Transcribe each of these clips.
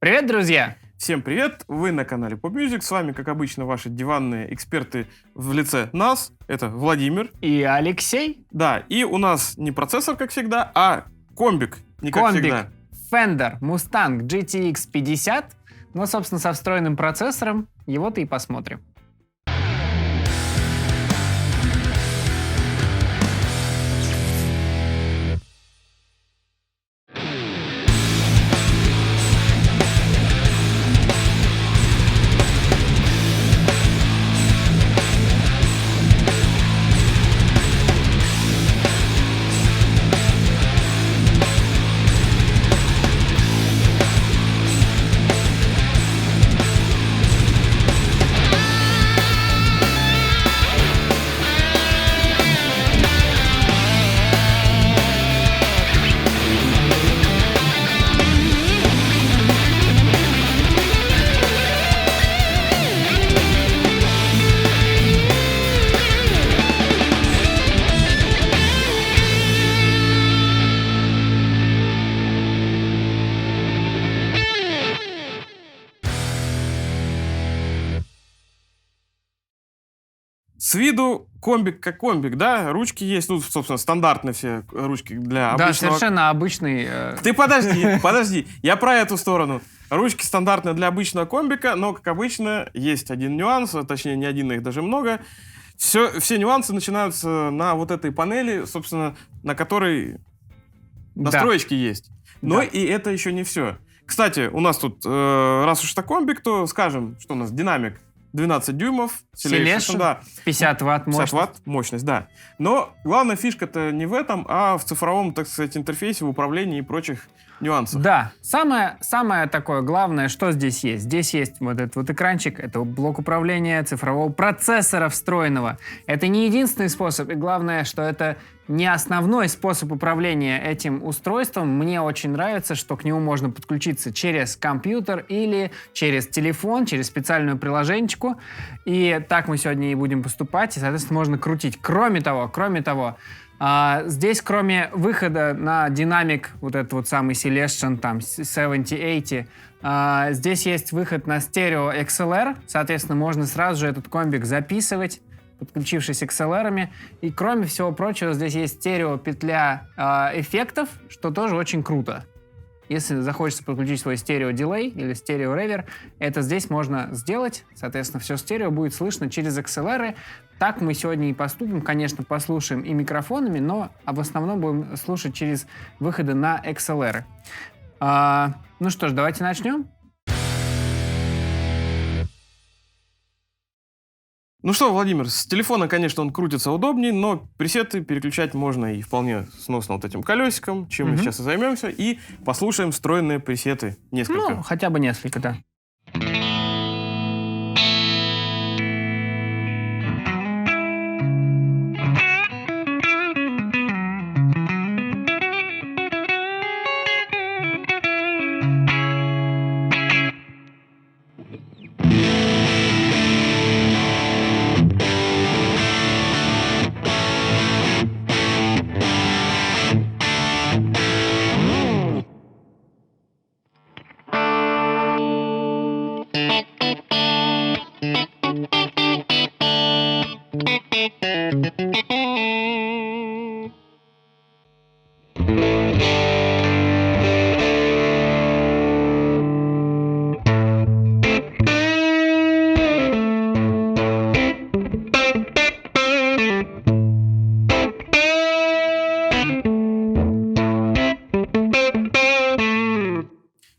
Привет, друзья! Всем привет! Вы на канале Pop Music. С вами, как обычно, ваши диванные эксперты в лице нас. Это Владимир. И Алексей. Да, и у нас не процессор, как всегда, а комбик. Не как всегда. Fender Mustang GTX 50. Ну, собственно, со встроенным процессором. Его-то и посмотрим. С виду комбик как комбик, да? Ручки есть, ну, собственно, стандартные все ручки для Да, обычного... совершенно обычный... Ты подожди, я про эту сторону. Ручки стандартные для обычного комбика, но, как обычно, есть один нюанс, точнее, не один, их даже много. Все нюансы начинаются на вот этой панели, собственно, на которой настроечки есть. Но Да. и это еще не все. Кстати, у нас тут, раз уж это комбик, то скажем, что у нас динамик 12 дюймов. Celestion, да. 50 ватт 50 ватт мощность, да. Но главная фишка-то не в этом, а в цифровом, так сказать, интерфейсе, в управлении и прочих нюансах. Да, самое такое главное, что здесь есть. Здесь есть вот этот вот экранчик, это блок управления цифрового процессора встроенного. Это не единственный способ, и главное, что это не основной способ управления этим устройством. Мне очень нравится, что к нему можно подключиться через компьютер или через телефон, через специальную приложенечку. И так мы сегодня и будем поступать, и, соответственно, можно крутить. Кроме того, здесь, кроме выхода на динамик, вот этот вот самый Celestion, там, 7080, здесь есть выход на стерео XLR, соответственно, можно сразу же этот комбик записывать, подключившись XLR-ами. И, кроме всего прочего, здесь есть стерео-петля эффектов, что тоже очень круто. Если захочется подключить свой стерео-дилей или стерео-ревер, это здесь можно сделать. Соответственно, все стерео будет слышно через XLR. Так мы сегодня и поступим. Конечно, послушаем и микрофонами, но в основном будем слушать через выходы на XLR. Ну что ж, давайте начнем. Ну что, Владимир, с телефона, конечно, он крутится удобнее, но пресеты переключать можно и вполне сносно вот этим колесиком, чем мы сейчас и займемся, и послушаем встроенные пресеты несколько. Ну, хотя бы несколько, да.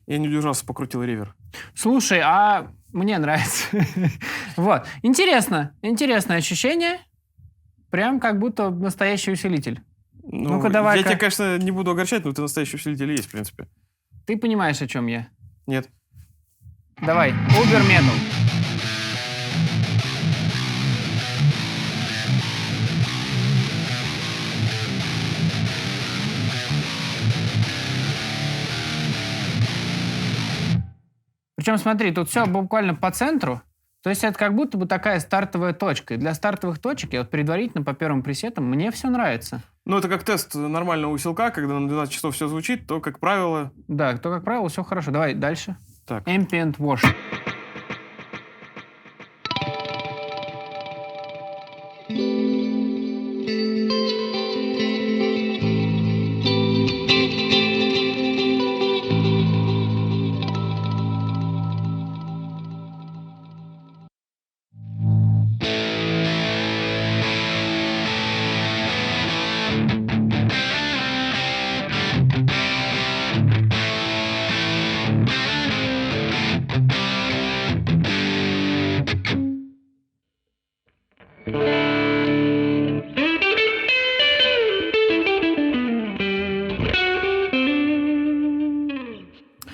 Я не удержался, покрутил ревер. Слушай, а мне нравится. Вот. Интересное ощущение. Прям как будто настоящий усилитель. Ну, Ну-ка, давай-ка. Я тебя, конечно, не буду огорчать, но ты настоящий усилитель есть, в принципе. Ты понимаешь, о чем я? Нет. Давай, Uber Metal. Причем, смотри, тут все буквально по центру. То есть это как будто бы такая стартовая точка. И для стартовых точек, я вот предварительно по первым пресетам, мне все нравится. Ну, это как тест нормального усилка, когда на 12 часов все звучит, то, как правило... Да, то, как правило, все хорошо. Давай дальше. Так. Ambient Wash.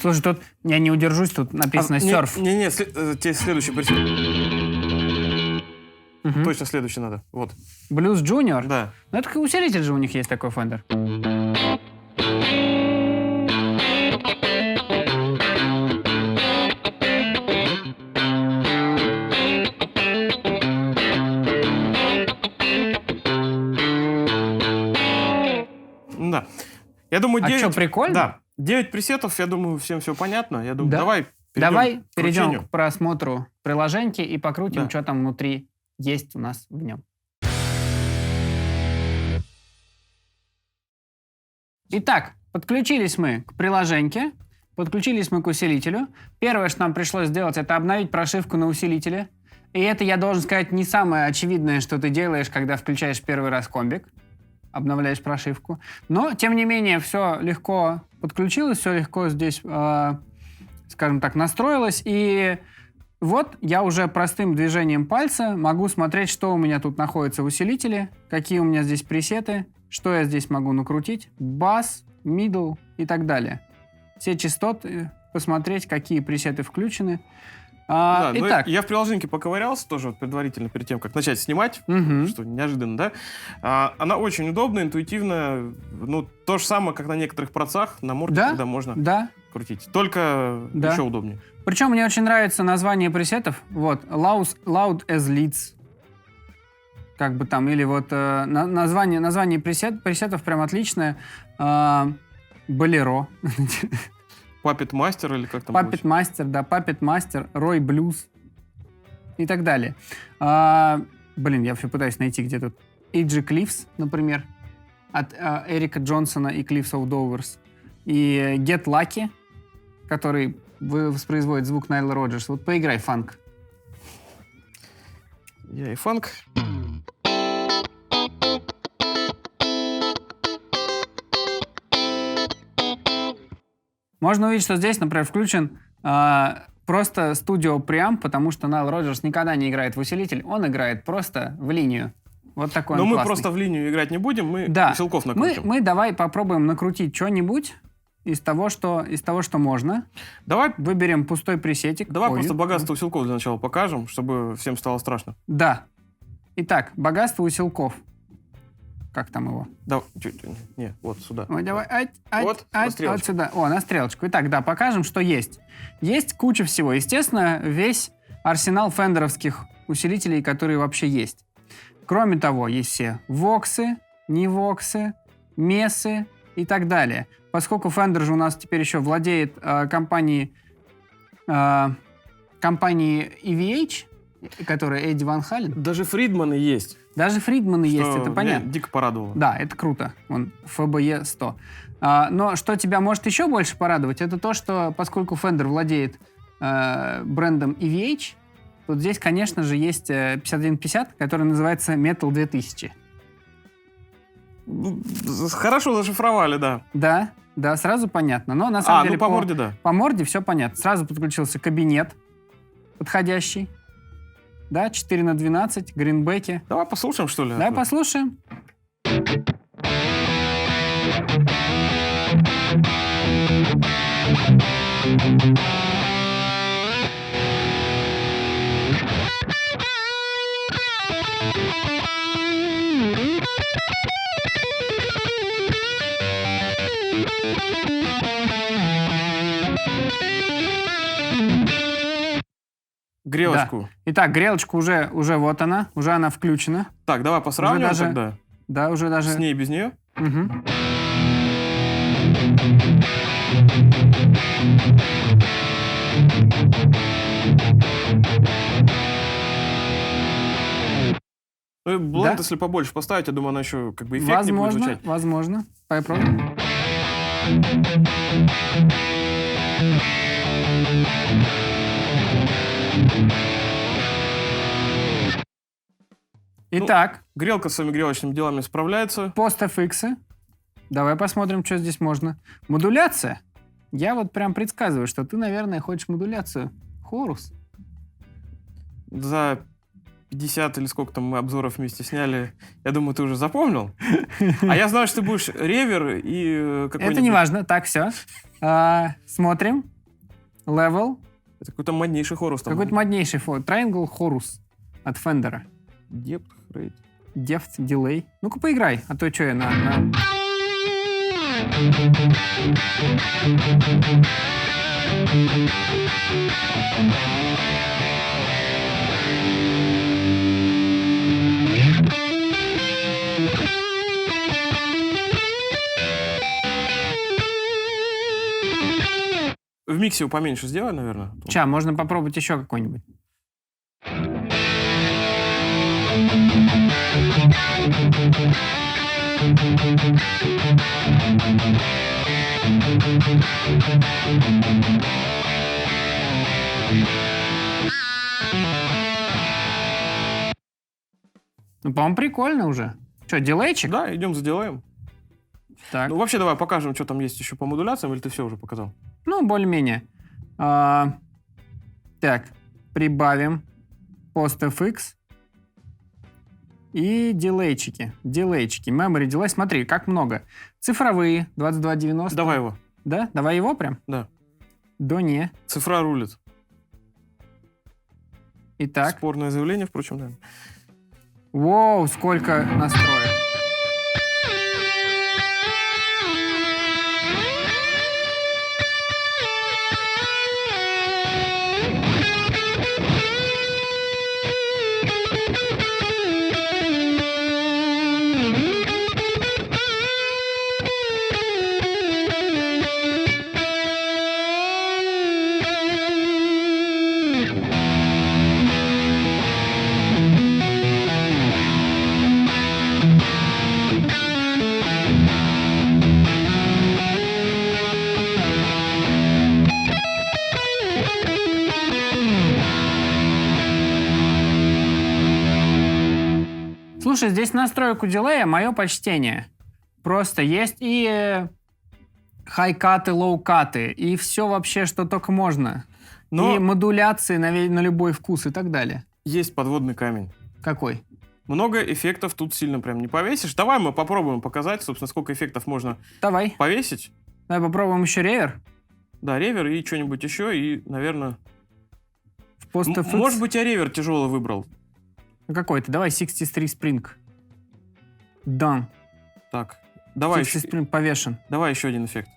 Слушай, тут я не удержусь, тут написано серф. Не-не, тебе следующий присед. Мгм. Точно следующий надо. Вот. Blues Junior? Да. Ну, это как усилитель же у них есть такой Fender. Да. Я думаю, А 9... что, прикольно? Да. 9 пресетов, я думаю, всем все понятно. Я думаю, Да. давай Давай к перейдем кручению. к просмотру приложеньки и покрутим, Да. что там внутри есть у нас в нем. Итак, подключились мы к приложеньке, подключились мы к усилителю. Первое, что нам пришлось сделать, это обновить прошивку на усилителе. И это, я должен сказать, не самое очевидное, что ты делаешь, когда включаешь первый раз комбик, обновляешь прошивку. Но, тем не менее, все легко подключилось, все легко здесь, скажем так, настроилось. И вот я уже простым движением пальца могу смотреть, что у меня тут находится в усилителе, какие у меня здесь пресеты, что я здесь могу накрутить, бас, middle и так далее. Все частоты, посмотреть, какие пресеты включены. Да, ну, Итак. я в приложении поковырялся тоже вот предварительно, перед тем, как начать снимать, Мгм. что неожиданно, да? Она очень удобная, интуитивная. Ну, то же самое, как на некоторых процах, на морде, Да, когда можно да. крутить. Только Да. еще удобнее. Причем мне очень нравится название пресетов. Вот, loud as leads. Как бы там, или вот название пресетов прям отличное. Болеро. Puppet Master или как там Puppet Master, да, Puppet Master, Roy Blues и так далее. Блин, я все пытаюсь найти, где тут. A.G. Cliffs, например, от Эрика Джонсона и Cliffs of Dover. И Get Lucky, который воспроизводит звук Найла Роджерс. Вот поиграй фанк. Я и фанк. Можно увидеть, что здесь, например, включен просто студио преамп, потому что Найл Роджерс никогда не играет в усилитель, он играет просто в линию. Вот такой Но он мы классный. просто в линию играть не будем, мы Да. усилков накрутим. Мы давай попробуем накрутить что-нибудь из того, что можно. Давай Выберем пустой пресетик. Ой, просто богатство усилков для начала покажем, чтобы всем стало страшно. Да. Итак, богатство усилков. Как там его? Да, не, вот сюда. Ой, давай. Вот, на вот стрелочку. сюда. О, на стрелочку. Итак, да, покажем, что есть. Есть куча всего. Естественно, весь арсенал фендеровских усилителей, которые вообще есть. Кроме того, есть все воксы, невоксы, месы и так далее. Поскольку Fender же у нас теперь еще владеет компанией EVH, которая Эдди Ван Хален. Даже Фридманы есть. Даже Фридманы есть, Что это меня понятно. дико порадовало. Да, это круто. Он FBE 100. Но что тебя может еще больше порадовать, это то, что поскольку Fender владеет брендом EVH, тут здесь, конечно же, есть 5150, который называется Metal 2000. Хорошо зашифровали, да. Да, сразу понятно. Но на самом деле по морде, да. по морде все понятно. Сразу подключился кабинет подходящий. Да, 4х12, гринбеки. Давай послушаем, что ли? Давай послушаем. Грелочку. Итак, грелочка уже вот она, уже она включена. Так, давай посравниваем даже- тогда. Да, уже даже... С ней и без нее. Мгм. Ну, и бленд, Да? если побольше поставить, я думаю, она еще как бы эффектнее будет Возможно, звучать. возможно. Попробуем. Итак, Грелка с своими грелочными делами справляется. пост-FX. Давай посмотрим, что здесь можно. Модуляция. Я вот прям предсказываю, что ты, наверное, хочешь модуляцию. Хорус. За 50 или сколько там мы обзоров вместе сняли, я думаю, ты уже запомнил. А я знаю, что ты будешь ревер и какой-нибудь... Это не важно. Так, все. Смотрим. Level. Это какой-то моднейший хорус там. Какой-то моднейший фон. Triangle Horus от Fender. Depth, rate. Depth, Delay. Ну-ка поиграй, а то что я В миксе его поменьше сделай, наверное. Ща, можно попробовать еще какой-нибудь. Ну, по-моему, прикольно уже. Что, дилейчик? Да, идем заделаем. Так. Ну, вообще, давай покажем, что там есть еще по модуляциям, или ты все уже показал? Ну, более-менее. Так, прибавим post-FX и дилейчики. Дилейчики. Memory delay. Смотри, как много. Цифровые 2290. Давай его. Да? Давай его прям? Да. До не. Цифра рулит. Итак. Спорное заявление, впрочем, да. Воу, сколько настроек. Слушай, здесь настройку дилея, мое почтение. Просто есть и хай-каты, лоу-каты, и все вообще, что только можно. Но И модуляции на любой вкус и так далее. есть подводный камень. Какой? Много эффектов тут сильно прям не повесишь. Давай мы попробуем показать, собственно, сколько эффектов можно Давай. повесить. Давай попробуем еще ревер. Да, ревер и что-нибудь еще, и, наверное... В post-FX. Может быть, я ревер тяжелый выбрал. Какой-то. Давай 63 Spring. Done. Так, давай 60 еще, Spring повешен. давай еще один эффект.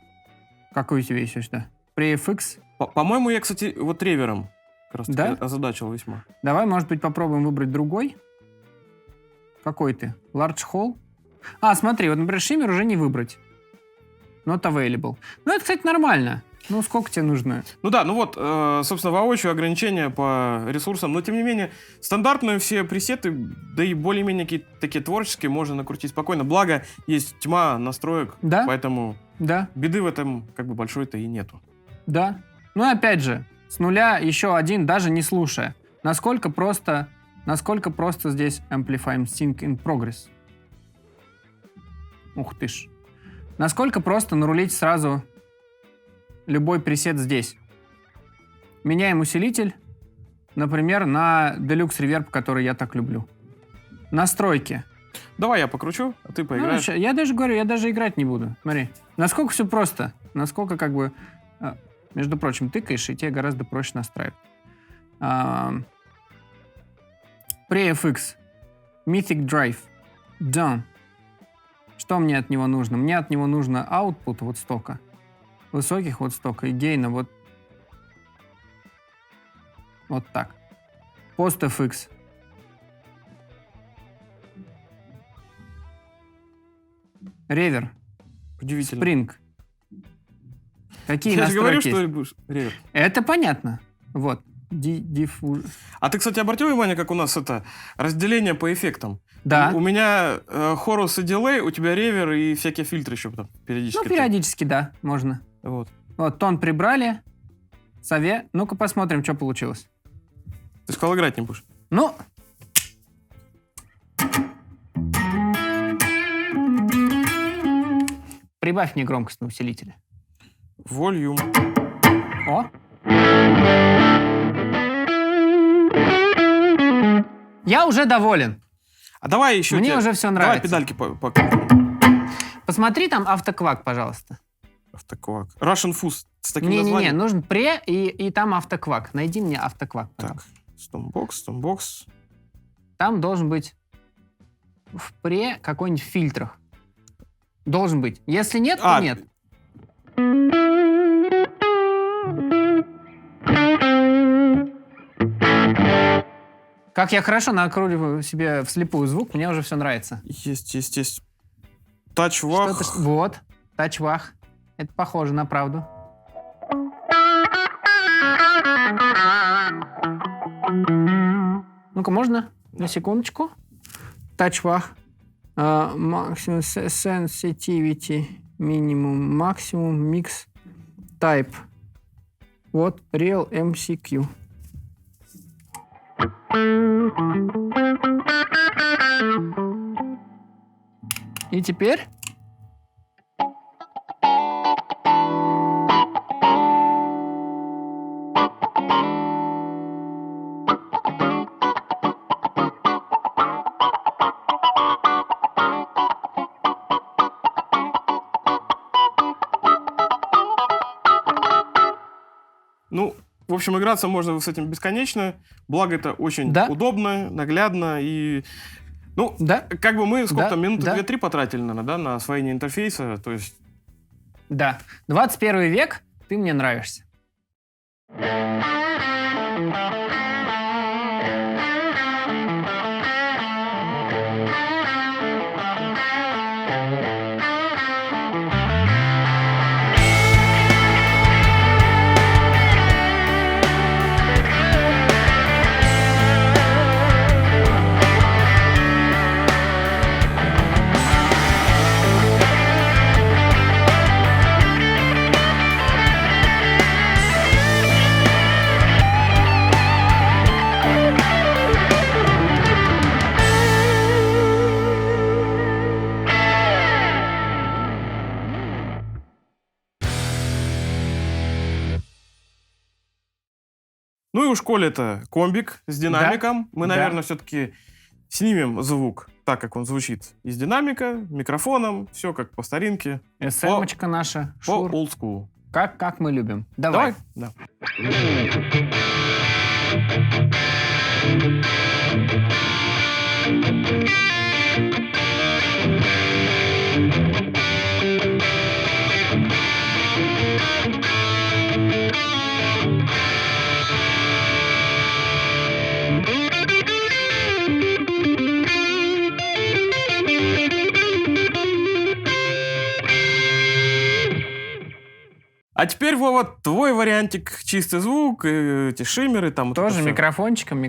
Какой у тебя есть сюда? Pre-FX. По-моему, я, кстати, вот ревером как раз Да? озадачил весьма. Давай, может быть, попробуем выбрать другой. Какой ты? Large Hall? А, смотри, вот, например, шиммер уже не выбрать. Not available. Ну, это, кстати, нормально. Ну, сколько тебе нужно? Ну да, ну вот, собственно, воочию ограничения по ресурсам, но тем не менее, стандартные все пресеты, да и более-менее какие-то такие творческие можно накрутить спокойно. Благо, есть тьма настроек, Да? поэтому Да, беды в этом как бы большой-то и нету. да. Ну, и опять же, с нуля еще один, даже не слушая. Насколько просто здесь Amplify Sync in Progress. Ух ты ж. Насколько просто нарулить сразу любой пресет здесь. Меняем усилитель, например, на Deluxe Reverb, который я так люблю. Настройки. Давай я покручу, а ты Ну, поиграешь. я даже говорю, я даже играть не буду. Смотри. Насколько все просто. Насколько как бы... между прочим, тыкаешь, и тебе гораздо проще настраивать. Pre-FX. Mythic Drive. Done. Что мне от него нужно? Мне от него нужно output вот столько. Высоких вот столько. И гейна вот так. Post-FX. Ревер. Удивительно. Spring. Какие Я же говорю, настройки что есть? будешь ревер. Это понятно. Вот. А ты, кстати, обратил внимание, как у нас это разделение по эффектам? Да. У меня хорус и дилей, у тебя ревер и всякие фильтры еще там периодически. Ну, периодически, да, можно. Вот. Вот, тон прибрали. Сове. Ну-ка посмотрим, что получилось. Ты сказал, играть не будешь? Ну. Прибавь мне громкость на усилителе. Вольюм. О. Я уже доволен. А давай еще... Мне уже все нравится. Давай педальки Посмотри там автоквак, пожалуйста. Автоквак. Russian Fuzz с таким Не-не-не, названием? нужен пре и там автоквак. Найди мне автоквак, пожалуйста. Так, Stompbox. Там должен быть в пре какой-нибудь в фильтрах. Должен быть. Если нет, то нет. Как я хорошо накруливаю себе вслепую звук, мне уже все нравится. Есть. Тачвах. Вот, тачвах. Это похоже на правду. Ну-ка, можно? На секундочку. Тачвах. Максимум sensitivity. Минимум. Максимум. Микс. Type. Вот. Real MCQ. И теперь... Ну, в общем, играться можно с этим бесконечно. Благо, это очень удобно, наглядно и... Ну, как бы мы сколько там, минуты 2-3 потратили, наверное, да, на освоение интерфейса, то есть... Да. 21 век, ты мне нравишься. Ну и у школы это комбик с динамиком. Мы, наверное, все-таки снимем звук так, как он звучит из динамика, микрофоном, все как по старинке. СМ-очка наша. По олдскулу. Как мы любим. Давай. Да. А теперь, Вова, твой вариантик, чистый звук, эти шиммеры там. Тоже микрофончиком.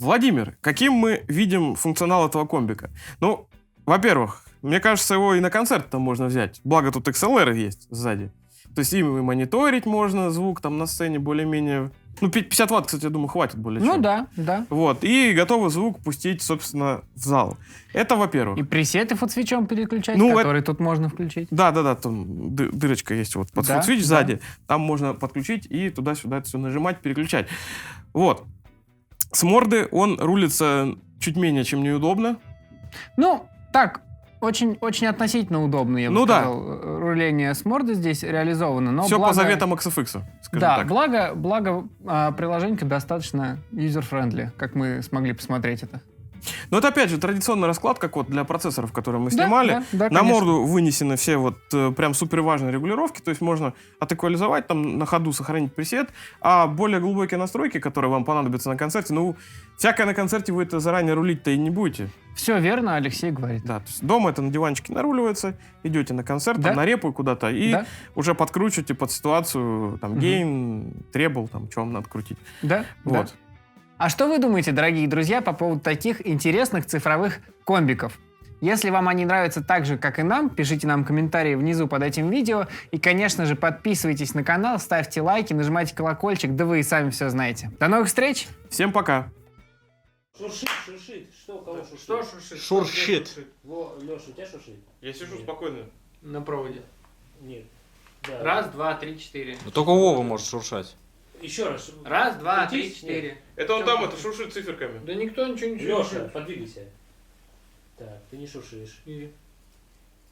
Владимир, каким мы видим функционал этого комбика? Ну, во-первых, мне кажется, его и на концерт там можно взять. Благо тут XLR есть сзади. То есть им и мониторить можно, звук там на сцене более-менее... Ну, 50 ватт, кстати, я думаю, хватит более чем. Ну да. Вот, и готовый звук пустить, собственно, в зал. Это во-первых. И пресеты футсвичом переключать, ну, которые тут можно включить. Да, там дырочка есть вот под футсвич сзади. Там можно подключить и туда-сюда это все нажимать, переключать. Вот. С морды он рулится чуть менее, чем неудобно. Ну, Так, очень, очень относительно удобно, я бы Ну да. сказал. Руление с морды здесь реализовано. Но Все по благо- заветам XFX, скажем Да, так. благо приложение достаточно user-friendly, как мы смогли посмотреть это. Но это, опять же, традиционный расклад, как вот для процессоров, которые мы Да, снимали. да, На конечно. морду вынесены все вот прям супер важные регулировки, то есть можно отэквализовать, там на ходу сохранить пресет, а более глубокие настройки, которые вам понадобятся на концерте, ну, всякое на концерте вы это заранее рулить-то и не будете. Все верно, Алексей говорит. Да, то есть дома это на диванчике наруливается, идете на концерт, Да. там, на репу куда-то, и Да. уже подкручиваете под ситуацию, там, Мгм. гейн, требл, там, что вам надо крутить. Да? Вот. Да. А что вы думаете, дорогие друзья, по поводу таких интересных цифровых комбиков? Если вам они нравятся так же, как и нам, пишите нам комментарии внизу под этим видео. И, конечно же, подписывайтесь на канал, ставьте лайки, нажимайте колокольчик, да вы и сами все знаете. До новых встреч! Всем пока! Шуршит, шуршит. Что у кого шуршит? шуршит? Шуршит. Во, Леша, у тебя шуршит? Я сижу Нет. спокойно. На проводе. Нет. Да. 2, 3, 4. Ну, только Вова может шуршать. Еще раз. 2, Крутись? Нет. Это он там, это шуршит циферками. Да никто ничего Леша, подвигайся. Так, ты не шуршишь.